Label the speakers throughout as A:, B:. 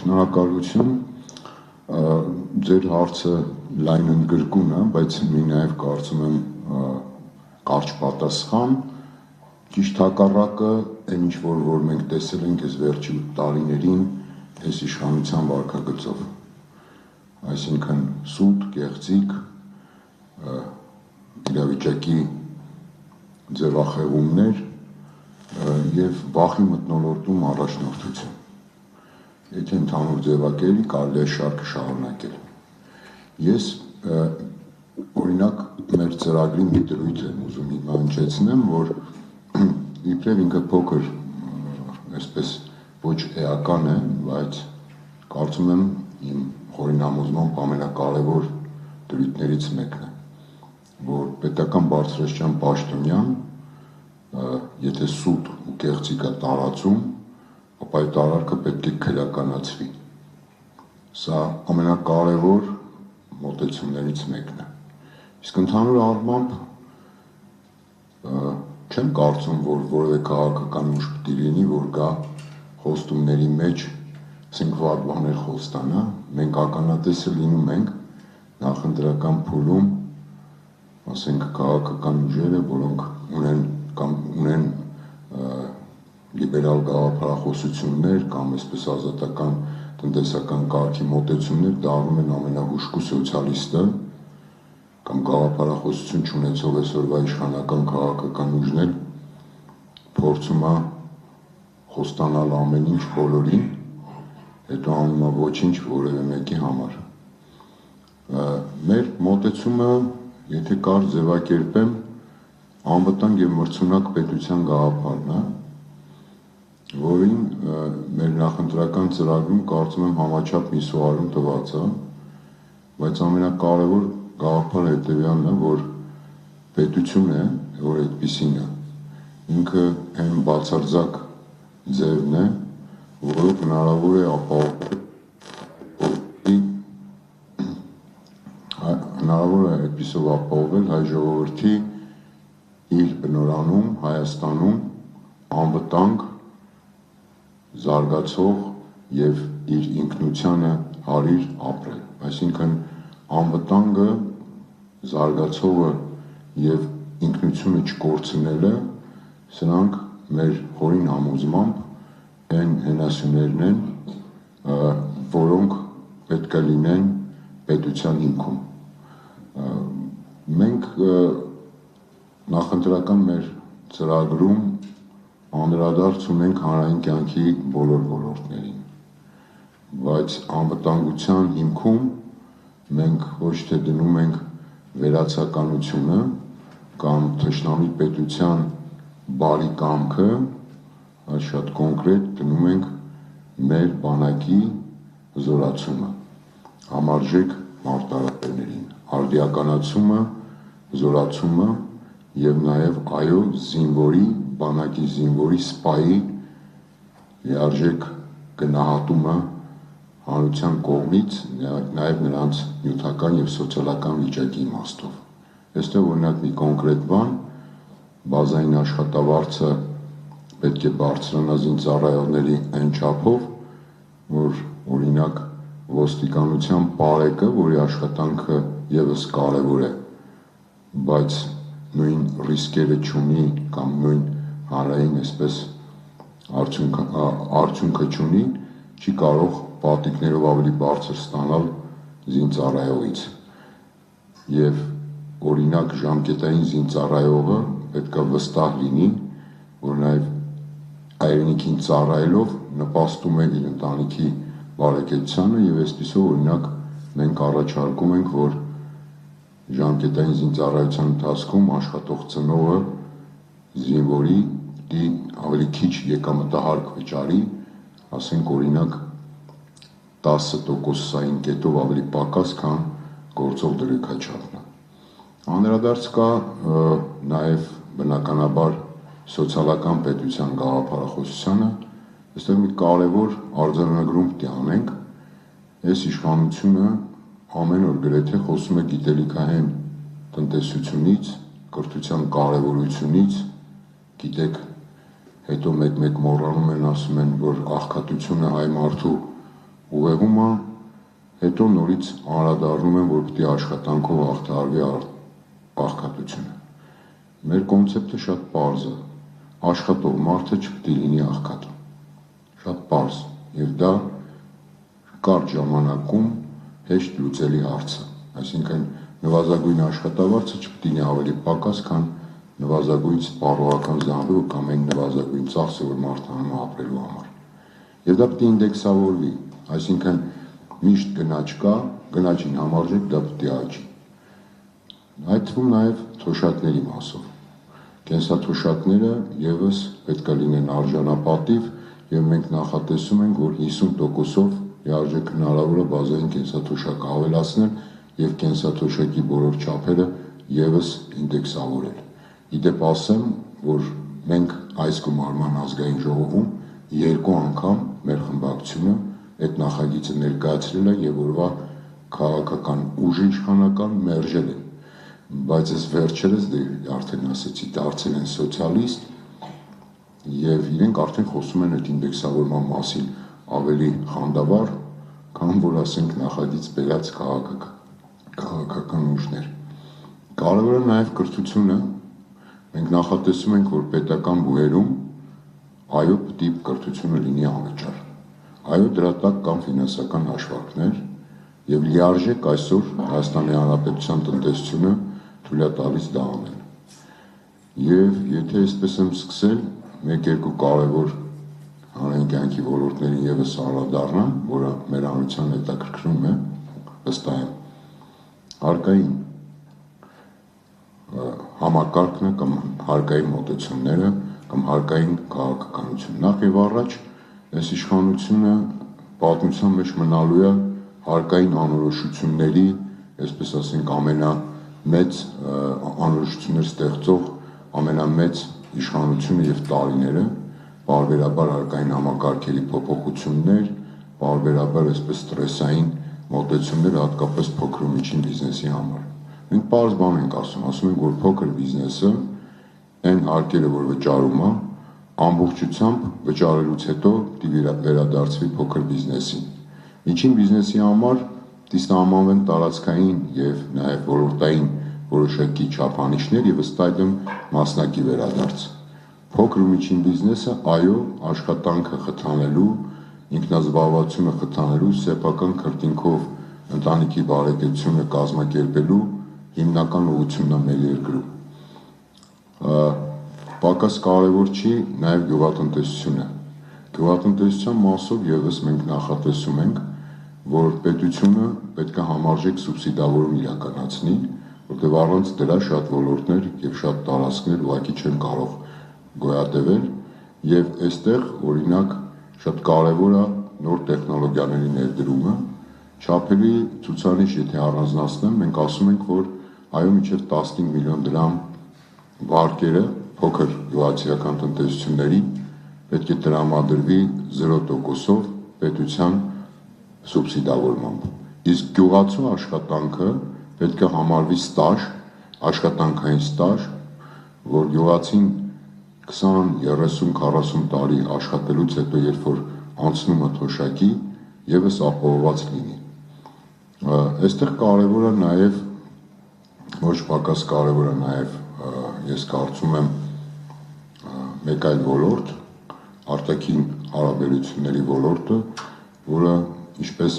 A: Շնորհակալություն, ձեր հարցը լայն ընդգրկուն է, բայց մի նաև կարծում եմ կարճ պատասխան, ճիշտ հակառակը, այն ինչ որ մենք տեսել ենք այս վերջի տարիներին այս իշխանության վարքագծով, այսինքն սուտ, կեղծիք, իրավիճակի ձևախեղումներ և վախի մթնոլորտում առաջնորդություն։ Եթե ընդհանուր ձևակերպի կարելի է շարքը շարունակել։ Ես օրինակ մեր ծրագրի մի դրույթ եմ ուզում հիմա հնչեցնեմ, որ իբրև ինքը փոքր այսպես ոչ էական է, բայց կարծում եմ իմ խորին ամենակարևոր դրույթներից մեկն է, որ պետական բարձրաստիճան պաշտոնյան, եթե սուտ ու կեղծիք է տարածում, ապա այդ արարքը պետք է քրեականացվի։ Սա ամենակարևոր մոտեցումներից մեկն է։ Իսկ ընդհանուր առմամբ չեմ կարծում, որ որևէ քաղաքական ուժ պիտի լինի, որ գա խոստումների մեջ սնկվար բաներ խոստանա, մենք ականատեսը լինում ենք նախընտրական փուլում, ասենք քաղաքական ուժերը, որոնք ունեն լիբերալ գաղափարախոսություններ կամ այսպես ազատական տնտեսական կարգի մոտեցումներ դառնում են ամենահուժկու սոցիալիստը կամ գաղափարախոսություն չունեցող այսօրվա իշխանական քաղաքական ուժն էլ փորձում է խոստանալ ամեն ինչ բոլորին, հետո անում է ոչինչ որևէ մեկի համար։ Մեր մոտեցումը, եթե կար ձևակերպեմ, անվտանգ և մրցունակ պետության գաղափարն է, որին մեր նախընտրական ծրագրում կարծում եմ համաչափ մի սուարում տված է, բայց ամենակարևոր գաղափարը հետևյալն է, որ պետություն է, որ այդպիսին է, ինքը այն բացարձակ ձևն է, որով հնարավոր է ապահովել հայ ժողովրդի իր բնորանում, Հայաստանում անվտանգ, զարգացող և իր ինքնությանը հարիր ապրել, այսինքն անվտանգը, զարգացողը և ինքնությունը չկորցնելը, սրանք մեր խորին համոզմամբ այն հենասյուներն են, որոնք պետք է լինեն պետության հիմքում։ Մենք նախընտրական մեր ծրագրում անդրադարձ ունենք հանրային կյանքի բոլոր ոլորտներին, բայց անվտանգության հիմքում մենք ոչ թե դնում ենք վերացականությունը կամ թշնամի պետության բարի կամքը, այլ շատ կոնկրետ դնում ենք մեր բանակի զորացումը, համարժեք մարտահրավերներին, արդիականացումը, զորացումը և նաև այո զինվորի, բանակի զինվորի սպայի լիարժեք գնահատումը հանրության կողմից, նաև նրանց նյութական և սոցիալական վիճակի իմաստով։ Այստեղ օրինակ մի կոնկրետ բան, բազային աշխատավարձը պետք է բարձրանա զինծառայողների այն չափով, որ օրինակ ոստիկանության պարեկը, որի աշխատանքը ևս կարևոր է, բայց նույն ռիսկերը չունի կամ նույն հանրային այսպես արդյունքը չունի, չի կարող պատիկներով ավելի բարձր ստանալ զինծառայողից։ Եվ օրինակ ժամկետային զինծառայողը պետք է վստահ լինի, որ նաև հայրենիքին ծառայելով նպաստում է իր ընտանիքի բարեկեցությանը և այսպիսով օրինակ մենք առաջարկում ենք, որ ժամկետային զինծառայության ընթացքում աշխատող ծնողը զինվորի ավելի քիչ եկամտահարկ վճարի, ասենք օրինակ 10%-ային կետով ավելի պակաս, քան գործող դրույքաչափն է։ Անդրադարձ կա նաև բնականաբար սոցիալական պետության գաղափարախոսությանը, այստեղ մի կարևոր արձանագրում պիտի անենք, այս իշխանությունը ամեն օր գրեթե խոսում է գիտելիքահեն տնտեսությունից, կրթության կարևորությունից, գիտեք, հետո մեկ-մեկ մոռանում են, ասում են, որ աղքատությունը հայ մարդու ուղեղումը հետո նորից անդրադառնում են, որ պիտի աշխատանքով հաղթահարվի աղքատությունը։ Մեր կոնցեպտը շատ պարզ է, աշխատող մարդը չպիտի լինի աղքատ, շատ պարզ, եւ դա կարճ ժամանակում հեշտ լուծելի հարց է, այսինքն նվազագույն աշխատավարձը չպիտի լինի ավելի պակաս, քան նվազագույն սպառողական զանգվածը կամ այն նվազագույն ծախսը, որ մարդը անում ապրելու համար։ Եվ դա պիտի ինդեքսավորվի, այսինքն միշտ գնաճ կա, գնաճին համարժեք դա պիտի աճի։ Այդ թվում նաև թոշակների մասով։ Կենսաթոշակները ևս պետք է լինեն արժանապատիվ եւ մենք նախատեսում ենք, որ 50%-ով լիարժեք հնարավոր է բազային կենսաթոշակը ավելացնել եւ կենսաթոշակի բոլոր չափերը ևս ինդեքսավորել։ Իդեպ ասեմ, որ մենք այս գումարման ազգային ժողովում 2 անգամ մեր խմբակցությունը այդ նախագիծը ներկայացրել է եւ որվա քաղաքական ուժ իշխանական մերժել են, բայց այս վերջերս արդեն ասեցի դարձել են սոցիալիստ եւ իրենք արդեն խոսում են այդ ինդեքսավորման մասին ավելի խանդավառ, քան որ ասենք նախագիծ բերած քաղաքական ուժներ։ Կարևորը նաեւ կրթությունը, մենք նախատեսում ենք, որ պետական բուհերում այո պիտի կրթությունը լինի անվճար։ Այո դրա տակ կան ֆինանսական հաշվարկներ եւ լիարժեք այսօր Հայաստանի Հանրապետության տնտեսությունը թույլ է տալիս դա անել։ Եվ եթե այսպես եմ սկսել, 1-2 կարևոր հանրային կյանքի ոլորտներին ևս անդրադառնամ, որը մեր հանրության հետաքրքրում է, վստահ եմ, հարկային համակարգն է կամ հարկային մոտեցումները կամ հարկային քաղաքականություն։ Նախ եւ առաջ այս իշխանությունը պատմության մեջ մնալու է հարկային անորոշությունների, այսպես ասենք, ամենամեծ անորոշություններ ստեղծող ամենամեծ իշխանությունը եւ տարիները, բարբերաբար հարկային համակարգերի փոփոխություններ, բարբերաբար այսպես ստրեսային մոտեցումներ, հատկապես փոքր ու միջին բիզնեսի համար։ Մենք պարզ բան ենք ասում ենք, որ փոքր բիզնեսը այն հարկերը, որ վճարում է, ամբողջությամբ վճարելուց հետո պիտի վերադարձվի փոքր բիզնեսին։ Միջին բիզնեսի համար դիսահմանվեն տարածքային եւ նաեւ ոլորտային որոշակի չափանիշներ եւ ըստ այդմ մասնակի վերադարձ։ Փոքր ու միջին բիզնեսը այո աշխատանքը խթանելու, ինքնազբաղվածությունը խթանելու, սեփական քրտինքով ընտանիքի բարեկեցությունը կազմակերպելու հիմնական ուղղությունն է մեր երկրում։ Պակաս կարևոր չի նաև գյուղատնտեսությունը։ Գյուղատնտեսության մասով ևս մենք նախատեսում ենք, որ պետությունը պետք է համարժեք սուբսիդավորում իրականացնի, որտեղ առանց դրա շատ ոլորտներ եւ շատ տարածքներ ուղղակի չեն կարող գոյատևել եւ այստեղ օրինակ շատ կարևոր է նոր տեխնոլոգիաների ներդրումը, չափերի ցուցանիշ եթե առանձնացնեմ, մենք ասում ենք, որ այո մինչև 15 միլիոն դրամ վարկերը փոքր գյուղացիական տնտեսությունների պետք է տրամադրվի 0%-ով պետության սուբսիդավորմամբ։ Իսկ գյուղացու աշխատանքը պետք է համարվի ստաժ, աշխատանքային ստաժ, որ գյուղացին 20, 30, 40 տարի աշխատելուց հետո երբ որ անցնում է թոշակի, եւս ապահովված լինի։ Այստեղ կարևոր է նաեւ ոչ պակաս կարևոր է նաեւ ես կարծում եմ մեկ այլ ոլորտ, արտաքին հարաբերությունների ոլորտը, որը ինչպես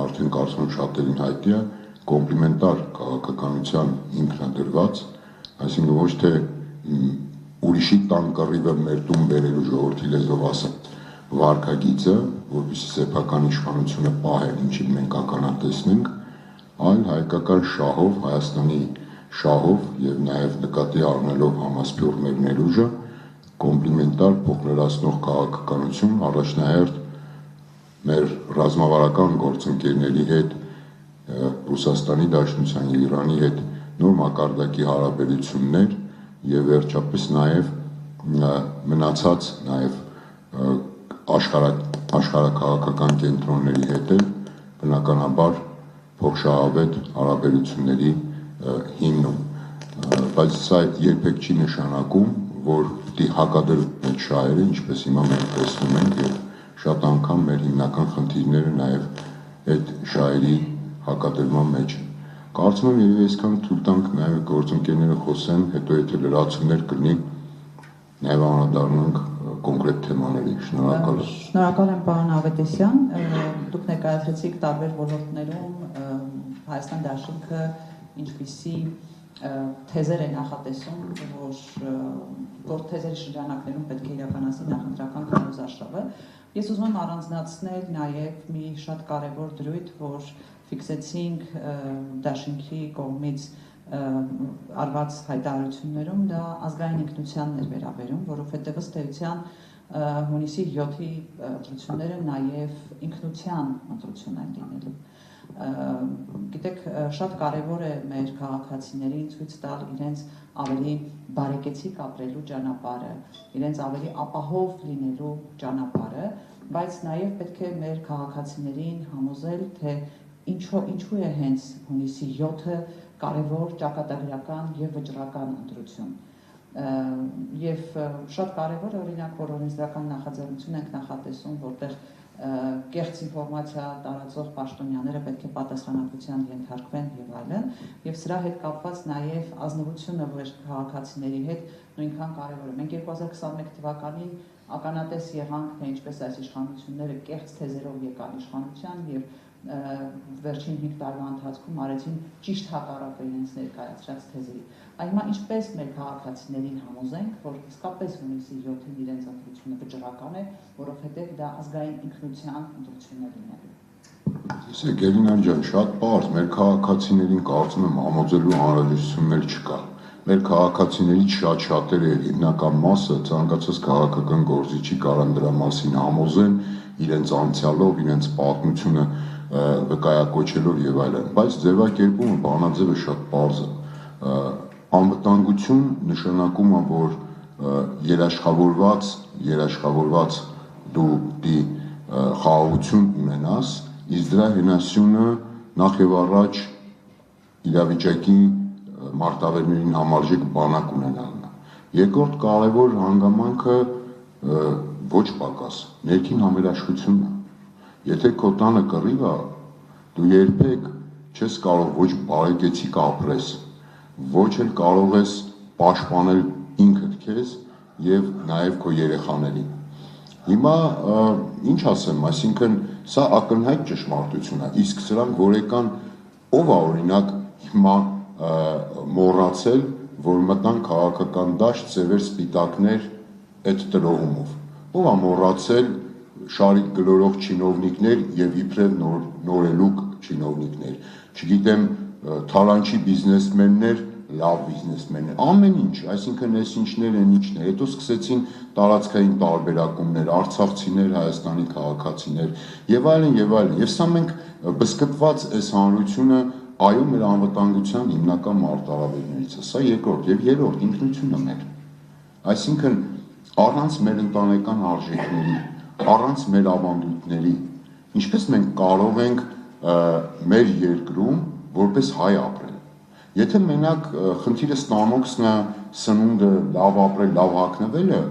A: արդեն կարծում եմ շատերին հայտնի է, կոմպլիմենտար քաղաքականության ինքնադրված, այսինքն ոչ թե ուրիշի տան կռիվը մեր տուն բերելու ժողովրդի լեզվով ասած վարկագիծը, որպեսզի սեփական իշխանությունը պահեն, ինչին մենք ականատեսնենք, այլ հայկական շահով, Հայաստանի շահով եւ նաեւ նկատի առնելով համասփյուռ մեր ներուժը կոմպլիմենտար փոխներացնող քաղաքականություն առաջնահերթ մեր ռազմավարական գործընկերների հետ Ռուսաստանի Դաշնության եւ Իրանի հետ նոր մակարդակի հարաբերություններ եւ վերջապես նաեւ մնացած նաեւ աշխարհաքաղաքական կենտրոնների հետ բնականաբար փոխշահավետ հարաբերությունների հիմնում, բայց սա երբեք չի նշանակում, որ պիտի հակադրվեն այդ շահերը, ինչպես հիմա մենք տեսնում ենք եւ շատ անգամ մեր հիմնական խնդիրները նաև այդ շահերի հակատելման մեջ են։ Կարծում եմ երևի այսքան թույլ տանք նաև գործընկերները խոսեն, հետո եթե լրացումներ կլինի, նաև անդրադառնանք կոնկրետ թեմաների։ Շնորհակալ եմ։
B: Շնորհակալ եմ պարոն Ավետիսյան, դուք ներկայացրեցիք տարբեր ոլորտներում Հայաստան դաշինքը ինչպիսի թեզեր է նախատեսում, որ թեզերի շրջանակներում պետք է իրականացնի նախընտրական քարոզարշավը։ Ես ուզում եմ առանձնացնել նաև մի շատ կարևոր դրույթ, որ ֆիքսեցինք դաշինքի կողմից արված հայտարարություններում, դա ազգային ինքնությանն էր վերաբերում, որովհետև ըստ էության հունիսի 7-ի ընտրությունները նաև ինքնության ընտրություն են լինելու։ Գիտեք, շատ կարևոր է մեր քաղաքացիներին ցույց տալ իրենց ավելի բարեկեցիկ ապրելու ճանապարհը, իրենց ավելի ապահով լինելու ճանապարհը, բայց նաև պետք է մեր քաղաքացիներին համոզել, թե ինչու է հենց հունիսի 7-ը կարևոր ճակատագրական եւ վճռական ընտրություն։ Եվ շատ կարևոր է օրինակ, որ օրենսդրական նախաձեռնություն ենք նախատեսում, որտեղ կեղծ ինֆորմացիա տարածող պաշտոնյաները պետք է պատասխանատվության ենթարկվեն եւ այլն, եւ սրա հետ կապված նաեւ ազնվությունը մեր քաղաքացիների հետ նույնքան կարեւոր է։ Մենք 2021 թվականին ականատես եղանք, թե ինչպես այս իշխանությունները կեղծ թեզերով եկան իշխանության եւ վերջին 5 տարվա ընթացքում արեցին ճիշտ հակառակը իրենց ներկայացրած թեզերի։ Հիմա ինչպես մեր քաղաքացիներին համոզենք, որ իսկապես հունիսի 7-ին իրենց ընտրությունը վճռական է, որովհետև դա ազգային ինքնության ընտրություն է լինելու։
A: Տեսեք, Էլինա ջան, շատ պարզ, մեր քաղաքացիներին կարծում եմ համոզելու անհրաժեշտություններ չկա։ Մեր քաղաքացիներից շատ-շատերը հիմնական մասը ցանկացած քաղաքական գործիչի կարան դրա մասին համոզեն իրենց անցյալով, իրենց պատմությունը վկայակոչելով եւ այլն, բայց ձևակերպումը բանաձևը շատ պարզ է։ Անվտանգություն նշանակում է, որ երաշխավորված դու պիտի խաղաղություն ունենաս, իսկ դրա հենասյունը նախ եւ առաջ իրավիճակի մարտավերներին համարժեք բանակ ունենալն է։ Երկրորդ կարևոր հանգամանքը ոչ պակաս ներքին համերաշխությունն է։ Եթե քո տանը կռիվ է, դու երբեք չես կարող ոչ բարեկեցիկ ապրես, ոչ էլ կարող ես պաշտպանել ինքդ քեզ եւ նաեւ քո երեխաներին։ Հիմա ինչ ասեմ, այսինքն սա ակնհայտ ճշմարտություն է, իսկ սրանք որ եկան ով է օրինակ հիմա մոռացել, որ մտան քաղաքական դաշտ ծևեր սպիտակներ այդ տրոհումով։ Ով է մոռացել շարիկ գլորող չինովնիկներ եւ իբրև նորելուկ չինովնիկներ, չգիտեմ, թալանչի բիզնեսմեններ, լավ բիզնեսմեններ, ամեն ինչ, այսինքն այս ինչներ են ինչներ, հետո սկսեցին տարածքային տարբերակումներ, արցախցիներ, Հայաստանի քաղաքացիներ եւ այլն եւ այլն, եւ սա մենք բսկտված այս հանրությունը այո մեր անվտանգության հիմնական մարտահրավերներից է, սա երկրորդ եւ երրորդ ինքնությունը մեր, այսինքն առանց մեր ընտանեկան արժեքների, առանց մեր ավանդույթների, ինչպես մենք կարող ենք մեր երկրում որպես հայ ապրել։ Եթե մենակ խնդիրը ստանոքսն է սնունդը, լավ ապրել, լավ հագնվելը,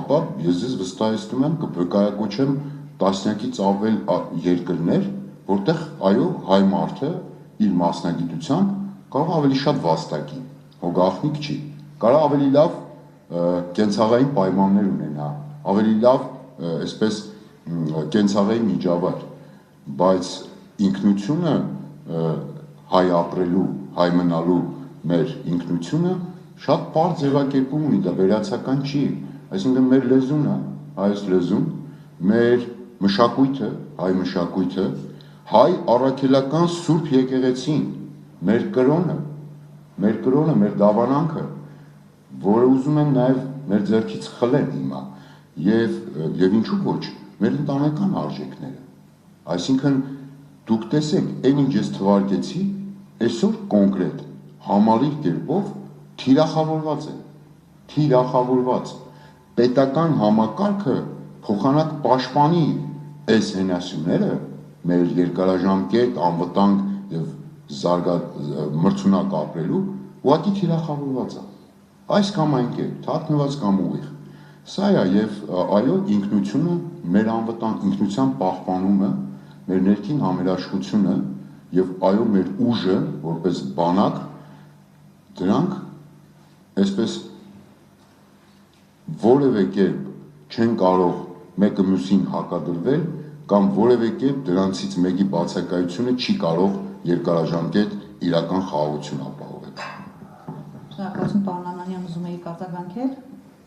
A: ապա ես ձեզ վստահեցնում եմ կվկայակոչեմ տասնյակից ավել երկրներ, որտեղ այո հայ մարդը իր մասնագիտությամբ կարող ավելի շատ վաստակի, հո գաղտնիք չի, կարող ավելի լավ կենցաղային պայմաններ ունենա, ավելի լավ այսպես կենցաղային միջավայր, բայց ինքնությունը հայ ապրելու, հայ մնալու մեր ինքնությունը շատ պարզ ձևակերպում ունի, դա վերացական չի, այսինքն մեր լեզուն է, հայոց լեզուն, մեր մշակույթը, հայ մշակույթը, հայ առաքելական սուրբ եկեղեցին, մեր կրոնը, մեր դավանանքը, որը ուզում են նաև մեր ձեռքից խլեն հիմա, եւ ինչու ոչ, մեր ընտանեկան արժեքները, այսինքն դուք տեսեք, այն ինչ ես թվարկեցի, այսօր կոնկրետ համալիր կերպով թիրախավորված պետական համակարգը փոխանակ պաշտպանի այս հենասյուները մեր երկարաժամկետ անվտանգ եւ մրցունակ ապրելու ուղղակի թիրախավորված է այս կամ այն կերպ թաքնված կամ ուղիղ Սա է եւ այո ինքնությունը, մեր ինքնության պահպանումը, մեր ներքին համերաշխությունը եւ այո մեր ուժը որպես բանակ դրանք այսպես որևէ կերպ չեն կարող մեկը մյուսին հակադրվել կամ որևէ կերպ դրանցից մեկի բացակայությունը չի կարող երկարաժամկետ իրական խաղաղություն ապահովել։
B: Շնորհակալություն պարոն Անանյան, ուզում էիք արձագանքել։